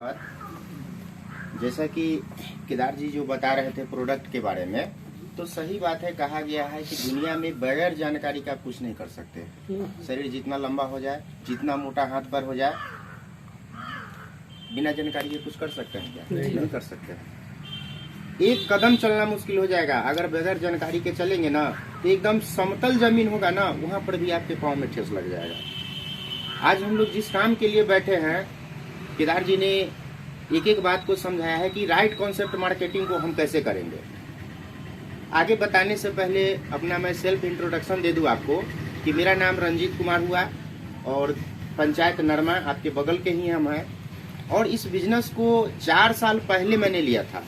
और जैसा कि केदार जी जो बता रहे थे प्रोडक्ट के बारे में, तो सही बात है। कहा गया है कि दुनिया में बगैर जानकारी का कुछ नहीं कर सकते। शरीर जितना लंबा हो जाए, जितना मोटा हाथ पर हो जाए, बिना जानकारी के कुछ कर सकते हैं क्या? नहीं कर सकते हैं। एक कदम चलना मुश्किल हो जाएगा अगर बगैर जानकारी के चलेंगे ना, तो एकदम समतल जमीन होगा ना, वहां पर भी आपके पाँव में ठेस लग जाएगा। आज हम लोग जिस काम के लिए बैठे हैं, केदार जी ने एक एक बात को समझाया है कि राइट कॉन्सेप्ट मार्केटिंग को हम कैसे करेंगे। आगे बताने से पहले अपना मैं सेल्फ इंट्रोडक्शन दे दूं आपको कि मेरा नाम रंजीत कुमार हुआ और पंचायत नरमा आपके बगल के ही हम हैं। और इस बिजनेस को 4 साल पहले मैंने लिया था।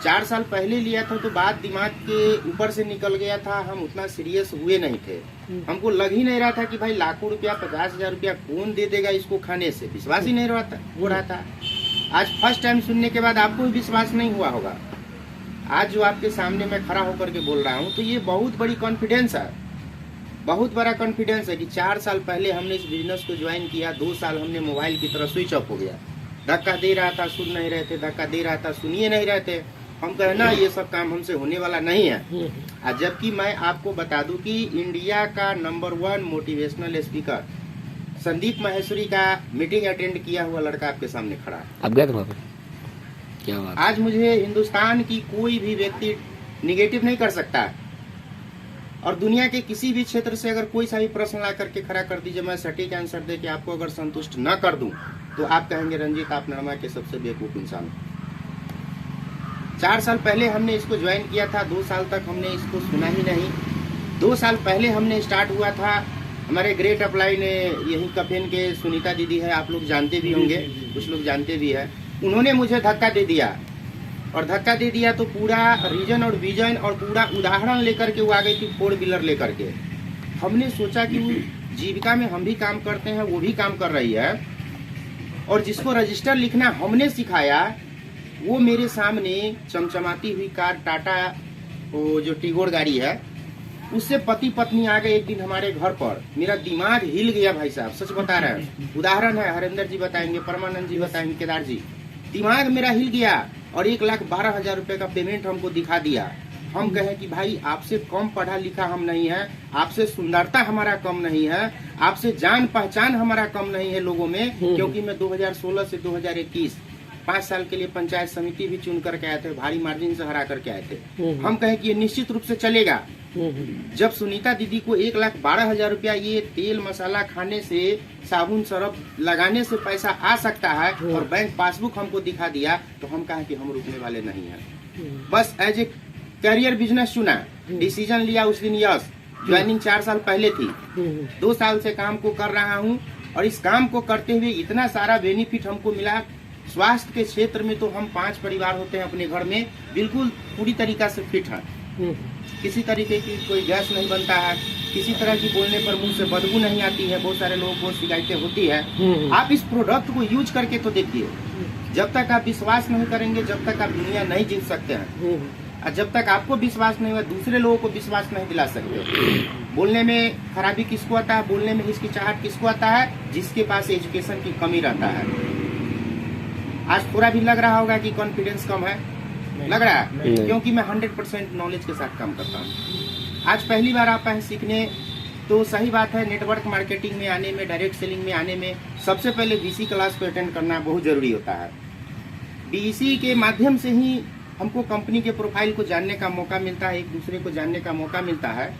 4 साल पहले लिया था तो बात दिमाग के ऊपर से निकल गया था। हम उतना सीरियस हुए नहीं थे। हमको लग ही नहीं रहा था कि भाई लाखों रुपया 50,000 रुपया कौन दे देगा इसको खाने से। विश्वास ही नहीं हो रहा था। आज फर्स्ट टाइम सुनने के बाद आपको भी विश्वास नहीं हुआ होगा। आज जो आपके सामने मैं खड़ा होकर के बोल रहा हूँ, तो ये बहुत बड़ी कॉन्फिडेंस है, बहुत बड़ा कॉन्फिडेंस है कि 4 साल पहले हमने इस बिजनेस को ज्वाइन किया। 2 साल हमने मोबाइल की तरह स्विच ऑफ हो गया। धक्का दे रहा था, सुन नहीं रहे थे, धक्का दे रहा था, सुनिए नहीं रहे थे। हम कहे ना ये सब काम हमसे होने वाला नहीं है। जबकि मैं आपको बता दूं कि इंडिया का number 1 motivational speaker Sandeep Maheshwari का मीटिंग अटेंड किया हुआ लड़का आपके सामने खड़ा है। आप गए थे वहाँ पे? क्या बात। आज मुझे हिंदुस्तान की कोई भी व्यक्ति निगेटिव नहीं कर सकता। और दुनिया के किसी भी क्षेत्र से अगर कोई सा भी प्रश्न ला करके खड़ा कर दीजिए, मैं सटीक आंसर दे के आपको अगर संतुष्ट न कर दूं, तो आप कहेंगे रंजीत आप नरमा के सबसे बेवकूफ इंसान। 4 साल पहले हमने इसको ज्वाइन किया था। 2 साल तक हमने इसको सुना ही नहीं। 2 साल पहले हमने स्टार्ट हुआ था। हमारे ग्रेट अपलाइन यही कफेन के सुनीता दीदी है, आप लोग जानते भी होंगे, कुछ लोग जानते भी है। उन्होंने मुझे धक्का दे दिया, और धक्का दे दिया तो पूरा रीजन और विजन और पूरा उदाहरण लेकर के वो आ गई थी 4 व्हीलर लेकर के। हमने सोचा कि वो जीविका में हम भी काम करते हैं, वो भी काम कर रही है, और जिसको रजिस्टर लिखना हमने सिखाया वो मेरे सामने चमचमाती हुई कार टाटा, वो जो टिगोर गाड़ी है, उससे पति पत्नी आ गए एक दिन हमारे घर पर। मेरा दिमाग हिल गया भाई साहब, सच बता रहे हैं। उदाहरण है, हरेंद्र जी बताएंगे, परमानंद जी बताएंगे, केदार जी। दिमाग मेरा हिल गया और 1,12,000 रुपए का पेमेंट हमको दिखा दिया। हम कहे कि भाई आपसे कम पढ़ा लिखा हम नहीं है, आपसे सुंदरता हमारा कम नहीं है, आपसे जान पहचान हमारा कम नहीं है लोगों में। क्योंकि मैं 2016 से 2021 5 साल के लिए पंचायत समिति भी चुन करके आए थे, भारी मार्जिन से हरा करके आए थे। हम कहे कि ये निश्चित रूप से चलेगा। जब सुनीता दीदी को 1,12,000 रुपया ये तेल मसाला खाने से, साबुन सरफ लगाने से पैसा आ सकता है, और बैंक पासबुक हमको दिखा दिया, तो हम कहा कि हम रुकने वाले नहीं हैं। बस एज ए करियर बिजनेस चुना, डिसीजन लिया उस दिन। यस, ज्वाइनिंग 4 साल पहले थी। 2 साल से काम को कर रहा हूँ, और इस काम को करते हुए इतना सारा बेनिफिट हमको मिला। स्वास्थ्य के क्षेत्र में तो हम 5 परिवार होते हैं अपने घर में, बिल्कुल पूरी तरीका से फिट है। किसी तरीके की कोई गैस नहीं बनता है, किसी तरह की बोलने पर मुंह से बदबू नहीं आती है। बहुत सारे लोगों को शिकायतें होती है। आप इस प्रोडक्ट को यूज करके तो देखिए। जब तक आप विश्वास नहीं करेंगे, जब तक आप दुनिया नहीं जीत सकते हैं। और जब तक आपको विश्वास नहीं हुआ, दूसरे लोगों को विश्वास नहीं दिला सकते। बोलने में खराबी किसको आता है, बोलने में हिचकिचाहट किसको आता है? जिसके पास एजुकेशन की कमी रहता है। आज थोड़ा भी लग रहा होगा कि कॉन्फिडेंस कम है, लग रहा है, क्योंकि मैं 100% नॉलेज के साथ काम करता हूँ। आज पहली बार आप हैं सीखने, तो सही बात है, नेटवर्क मार्केटिंग में आने में, डायरेक्ट सेलिंग में आने में सबसे पहले बीसी क्लास को अटेंड करना बहुत जरूरी होता है। बीसी के माध्यम से ही हमको कंपनी के प्रोफाइल को जानने का मौका मिलता है, एक दूसरे को जानने का मौका मिलता है,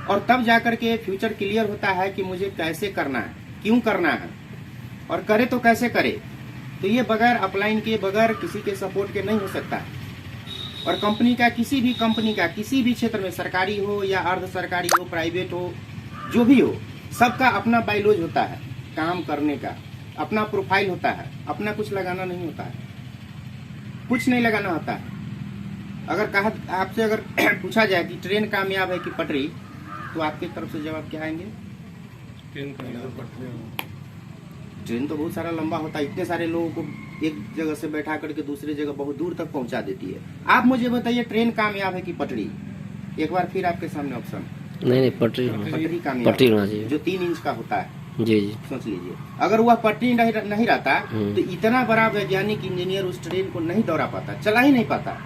और तब जाकर के फ्यूचर क्लियर होता है कि मुझे कैसे करना है, क्यों करना है, और करे तो कैसे करे। तो ये बगैर अपलाइन के, बगैर किसी के सपोर्ट के नहीं हो सकता। और कंपनी का, किसी भी कंपनी का, किसी भी क्षेत्र में, सरकारी हो या अर्ध सरकारी हो, प्राइवेट हो, जो भी हो, सबका अपना बायोलॉज होता है काम करने का, अपना प्रोफाइल होता है। अपना कुछ लगाना नहीं होता है, कुछ नहीं लगाना होता है। अगर कहा आपसे अगर पूछा जाए कि ट्रेन कामयाब है कि पटरी, तो आपकी तरफ से जवाब क्या आएंगे? ट्रेन तो बहुत सारा लंबा होता है, इतने सारे लोगों को एक जगह से बैठा करके दूसरी जगह बहुत दूर तक पहुंचा देती है। आप मुझे बताइए ट्रेन कामयाब है कि पटरी? एक बार फिर आपके सामने ऑप्शन। नहीं, पटरी कामयाब, पटरी होना चाहिए, जो 3 इंच का होता है। जी जी। सोच लीजिए, अगर वह पटरी नहीं रहता तो इतना बड़ा वैज्ञानिक इंजीनियर उस ट्रेन को नहीं दौड़ा पाता, चला ही नहीं पाता।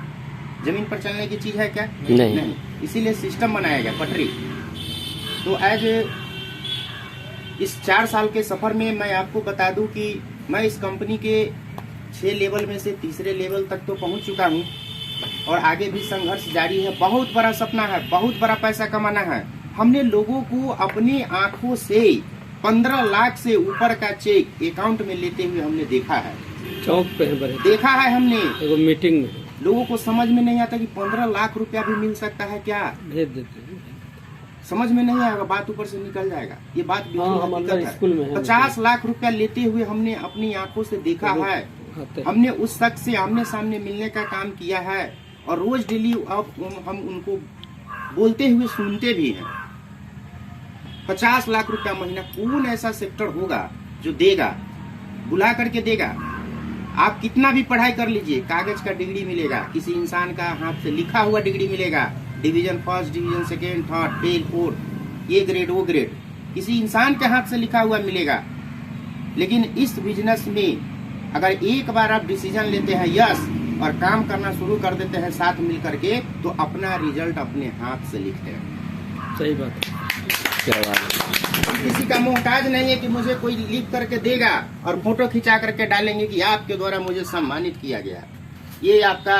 जमीन पर चलने की चीज है क्या? नहीं। इसीलिए सिस्टम बनाया गया पटरी। तो आज इस 4 साल के सफर में मैं आपको बता दूं कि मैं इस कंपनी के 6 लेवल में से तीसरे लेवल तक तो पहुंच चुका हूं और आगे भी संघर्ष जारी है। बहुत बड़ा सपना है, बहुत बड़ा पैसा कमाना है। हमने लोगों को अपनी आंखों से 15 लाख से ऊपर का चेक अकाउंट में लेते हुए हमने देखा है। चौक पे देखा है हमने, एगो मीटिंग में लोगों को समझ में नहीं आता कि 15 लाख रुपया भी मिल सकता है क्या। भेज देते, समझ में नहीं आएगा, बात ऊपर से निकल जाएगा। ये बात हम अंदर स्कूल में 50 लाख रुपया लेते हुए हमने अपनी आंखों से देखा है। हमने उस शख्स से आमने सामने मिलने का काम किया है और रोज डेली अब हम उनको बोलते हुए सुनते भी हैं। 50 लाख रुपया महीना कौन ऐसा सेक्टर होगा जो देगा, बुला करके देगा। आप कितना भी पढ़ाई कर लीजिए, कागज का डिग्री मिलेगा, किसी इंसान का हाथ से लिखा हुआ डिग्री मिलेगा, division first, division second, third, fail, fourth, ये ग्रेड वो ग्रेड, किसी इंसान के हाथ से लिखा हुआ मिलेगा। लेकिन इस बिजनेस में अगर एक बार आप डिसीजन लेते हैं यस और काम करना शुरू कर देते हैं साथ मिल करके, तो अपना रिजल्ट अपने हाथ से लिखते हैं। सही बात है। क्या बात है। किसी का मोहताज नहीं है कि मुझे कोई लिख करके देगा और फोटो खिंचा करके डालेंगे कि आपके द्वारा मुझे सम्मानित किया गया। ये आपका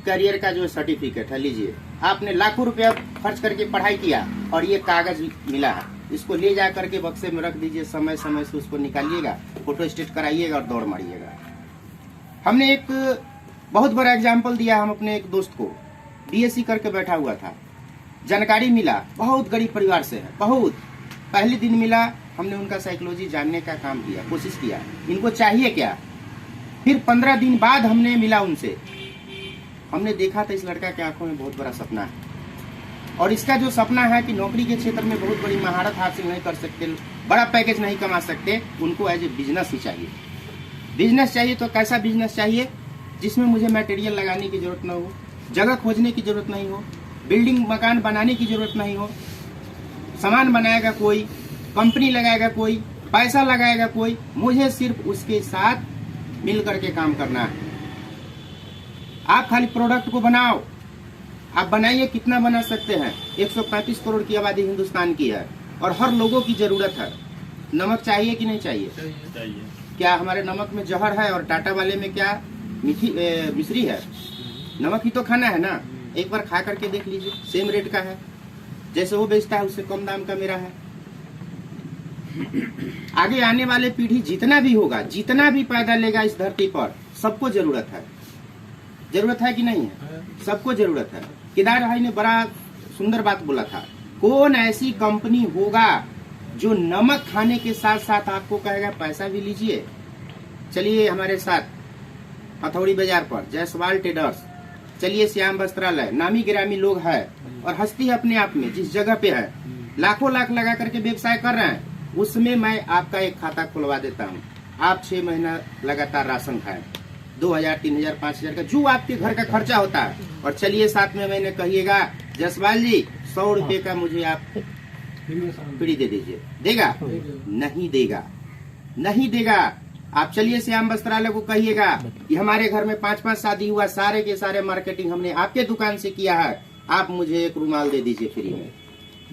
करियर का जो सर्टिफिकेट है, लीजिए। आपने लाखों रुपया खर्च करके पढ़ाई किया और ये कागज मिला है, इसको ले जा करके बक्से में रख दीजिए। समय समय से उसको निकालिएगा, फोटो स्टेट कराइएगा और दौड़ मारिएगा। हमने एक बहुत बड़ा एग्जाम्पल दिया। हम अपने एक दोस्त को बीएससी करके बैठा हुआ था, जानकारी मिला, बहुत गरीब परिवार से है, बहुत। पहले दिन मिला, हमने उनका साइकोलॉजी जानने का काम किया, कोशिश किया इनको चाहिए क्या। फिर 15 दिन बाद हमने मिला उनसे, हमने देखा था इस लड़का के आंखों में बहुत बड़ा सपना है और इसका जो सपना है कि नौकरी के क्षेत्र में बहुत बड़ी महारत हासिल नहीं कर सकते, बड़ा पैकेज नहीं कमा सकते, उनको एज ए बिजनेस ही चाहिए। बिजनेस चाहिए तो कैसा बिजनेस चाहिए? जिसमें मुझे मटेरियल लगाने की जरूरत न हो, जगह खोजने की जरूरत नहीं हो, बिल्डिंग मकान बनाने की जरूरत नहीं हो। सामान बनाएगा कोई, कंपनी लगाएगा कोई, पैसा लगाएगा कोई, मुझे सिर्फ उसके साथ मिल करके काम करना है। आप खाली प्रोडक्ट को बनाओ, आप बनाइए, कितना बना सकते हैं। 135 करोड़ की आबादी हिंदुस्तान की है और हर लोगों की जरूरत है। नमक चाहिए कि नहीं चाहिए? चाहिए। क्या हमारे नमक में जहर है और टाटा वाले में क्या मिश्री है? नमक ही तो खाना है ना। एक बार खा करके देख लीजिए, सेम रेट का है, जैसे वो बेचता है उससे कम दाम का मेरा है। आगे आने वाले पीढ़ी जितना भी होगा, जितना भी पैदा लेगा इस धरती पर, सबको जरूरत है। जरूरत है कि नहीं है? सबको जरूरत है। केदार भाई ने बड़ा सुंदर बात बोला था, कौन ऐसी कंपनी होगा जो नमक खाने के साथ साथ आपको कहेगा पैसा भी लीजिए, चलिए हमारे साथ हथौड़ी बाजार पर जायसवाल ट्रेडर्स, चलिए श्याम वस्त्रालय, नामी गिरामी लोग है और हस्ती है अपने आप में, जिस जगह पे है लाखों लाख लगा करके व्यवसाय कर रहे हैं, उसमें मैं आपका एक खाता खुलवा देता हूँ। आप 6 महीना लगातार राशन खाएं, 2000, 3000, 5000 का जो आपके घर का खर्चा होता है, और चलिए साथ में मैंने कहिएगा जायसवाल जी 100 रुपये का मुझे आप फ्री दे दीजिए। देगा? नहीं देगा, नहीं देगा। आप चलिए श्याम वस्त्रालय को कहिएगा कि हमारे घर में 5-5 शादी हुआ, सारे के सारे मार्केटिंग हमने आपके दुकान से किया है, आप मुझे एक रुमाल दे दीजिए फ्री में।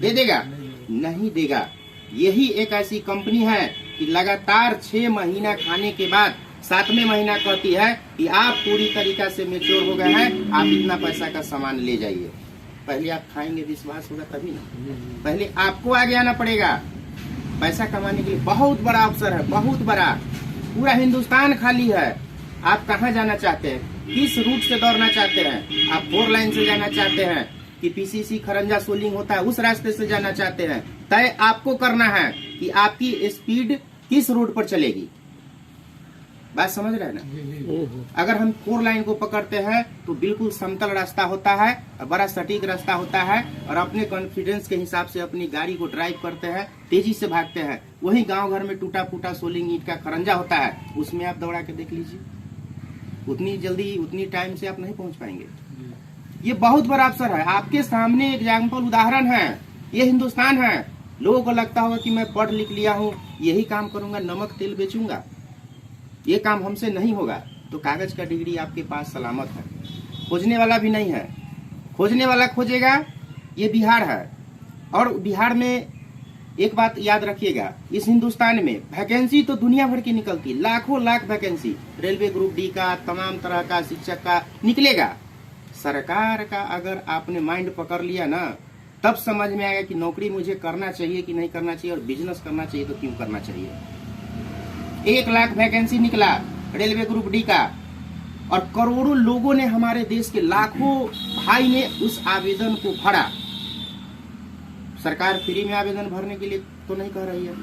दे देगा? नहीं देगा। यही एक ऐसी कंपनी है कि लगातार 6 महीना खाने के बाद 7वें महीना कहती है कि आप पूरी तरीका से मेच्योर हो गए हैं, आप इतना पैसा का सामान ले जाइए। पहले आप खाएंगे, विश्वास होगा तभी ना। पहले आपको आगे आना पड़ेगा। पैसा कमाने के लिए बहुत बड़ा अवसर है, बहुत बड़ा। पूरा हिंदुस्तान खाली है। आप कहाँ जाना चाहते हैं? किस रूट से दौड़ना चाहते हैं? आप 4 लाइन से जाना चाहते हैं कि पीसीसी खरंजा सोलिंग होता है उस रास्ते से जाना चाहते हैं? तय आपको करना है कि आपकी स्पीड किस रूट पर चलेगी। बात समझ रहे हैं ना? अगर हम 4 लाइन को पकड़ते हैं तो बिल्कुल समतल रास्ता होता है और बड़ा सटीक रास्ता होता है, और अपने कॉन्फिडेंस के हिसाब से अपनी गाड़ी को ड्राइव करते हैं, तेजी से भागते हैं। वही गांव घर में टूटा फूटा सोलिंग ईंट का खरंजा होता है, उसमें आप दौड़ा के देख लीजिए, उतनी जल्दी उतनी टाइम से आप नहीं पहुंच पाएंगे। ये बहुत बड़ा अवसर है। आपके सामने एग्जाम्पल उदाहरण है, ये हिंदुस्तान है। लोगों को लगता होगा कि मैं पढ़ लिख लिया हूँ, यही काम करूंगा, नमक तेल बेचूंगा, ये काम हमसे नहीं होगा। तो कागज का डिग्री आपके पास सलामत है, खोजने वाला भी नहीं है। खोजने वाला खोजेगा, ये बिहार है। और बिहार में एक बात याद रखिएगा, इस हिंदुस्तान में वैकेंसी तो दुनिया भर की निकलती, लाखों lakh vacancy, railway group D का, तमाम तरह का, शिक्षक का निकलेगा। सरकार का अगर आपने माइंड पकड़ लिया ना, तब समझ में आएगा कि नौकरी मुझे करना चाहिए कि नहीं करना चाहिए, और बिजनेस करना चाहिए तो क्यों करना चाहिए। 1 लाख वैकेंसी निकला रेलवे ग्रुप डी का, और करोड़ों लोगों ने, हमारे देश के लाखों भाई ने उस आवेदन को भरा। सरकार फ्री में आवेदन भरने के लिए तो नहीं कह रही है,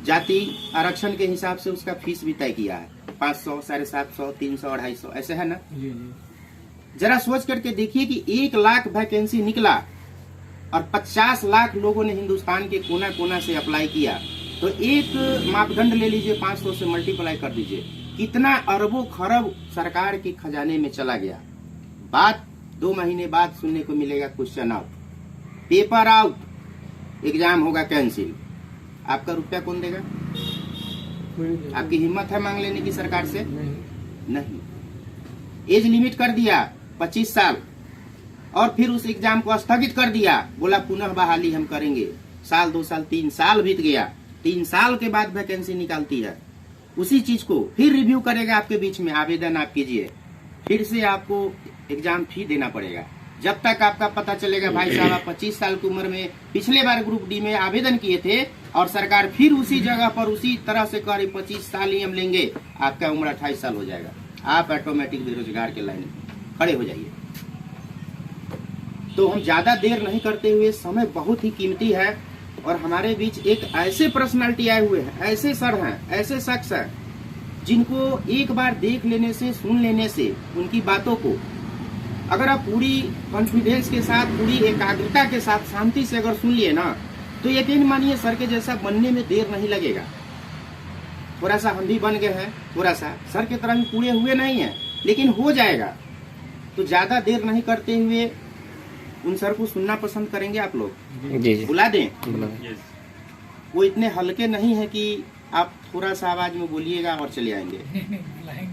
जाति आरक्षण के हिसाब से उसका फीस भी तय किया है, 500, 750, 300, 250, ऐसे है ना। जरा सोच करके देखिए कि 1 लाख वैकेंसी निकला और 50 लाख लोगों ने हिंदुस्तान के कोना कोना से अप्लाई किया, तो एक मापदंड ले लीजिए, 500 से मल्टीप्लाई कर दीजिए, कितना अरबों खरब सरकार के खजाने में चला गया। बात 2 महीने बाद सुनने को मिलेगा question out, paper out, exam होगा कैंसिल। आपका रुपया कौन देगा? आपकी हिम्मत है मांग लेने की सरकार से? नहीं। एज लिमिट कर दिया 25 साल, और फिर उस एग्जाम को स्थगित कर दिया, बोला पुनः बहाली हम करेंगे। साल, 2 साल, 3 साल बीत गया, 3 साल के बाद वैकेंसी निकालती है, उसी चीज को फिर रिव्यू करेगा आपके बीच में, आवेदन आप कीजिए, फिर से आपको एग्जाम फी देना पड़ेगा। जब तक आपका पता चलेगा भाई साहब आप 25 साल की उम्र में पिछले बार ग्रुप डी में आवेदन किए थे, और सरकार फिर उसी जगह पर उसी तरह से कह रही 25 साल ही हम लेंगे, आपका उम्र 28 साल हो जाएगा, आप ऑटोमेटिक बेरोजगार के लाइन खड़े हो जाइए। तो हम ज्यादा देर नहीं करते हुए, समय बहुत ही कीमती है, और हमारे बीच एक ऐसे पर्सनालिटी आए हुए हैं, ऐसे सर हैं, ऐसे शख्स हैं, जिनको एक बार देख लेने से, सुन लेने से, उनकी बातों को अगर आप पूरी कॉन्फिडेंस के साथ, पूरी एकाग्रता के साथ, शांति से अगर सुन लिए ना, तो यकीन मानिए सर के जैसा बनने में देर नहीं लगेगा। थोड़ा सा हम भी बन गए हैं, थोड़ा सा सर की तरह भी पूरे हुए नहीं है, लेकिन हो जाएगा। तो ज्यादा देर नहीं करते हुए उन सर को सुनना पसंद करेंगे आप लोग? जी जी, बुला दें? वो इतने हल्के नहीं है कि आप थोड़ा सा आवाज में बोलिएगा और चले आएंगे।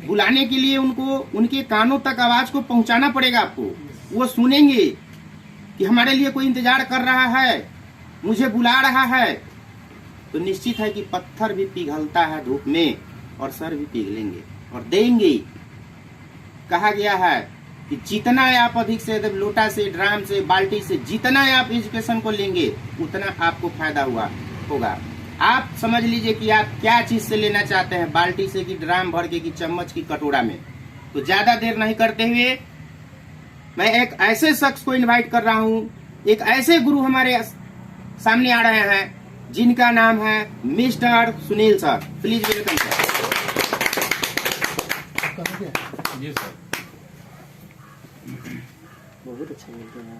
बुलाने के लिए उनको, उनके कानों तक आवाज को पहुंचाना पड़ेगा आपको, वो सुनेंगे कि हमारे लिए कोई इंतजार कर रहा है, मुझे बुला रहा है। तो निश्चित है कि पत्थर भी पिघलता है धूप में, और सर भी पिघलेंगे और देंगे। कहा गया है कि जितना आप अधिक से अधिक लोटा से, ड्राम से, बाल्टी से, जितना आप एजुकेशन को लेंगे, उतना आपको फायदा होगा। आप समझ लीजिए कि आप क्या चीज से लेना चाहते हैं, बाल्टी से कि ड्राम भर के कि चम्मच की कटोरा में। तो ज्यादा देर नहीं करते हुए मैं एक ऐसे शख्स को इनवाइट कर रहा हूं, एक ऐसे गुरु हमारे सामने आ रहे हैं जिनका नाम है mister Sunil sir. Please welcome sir. जी सर, बहुत अच्छा मिलता है।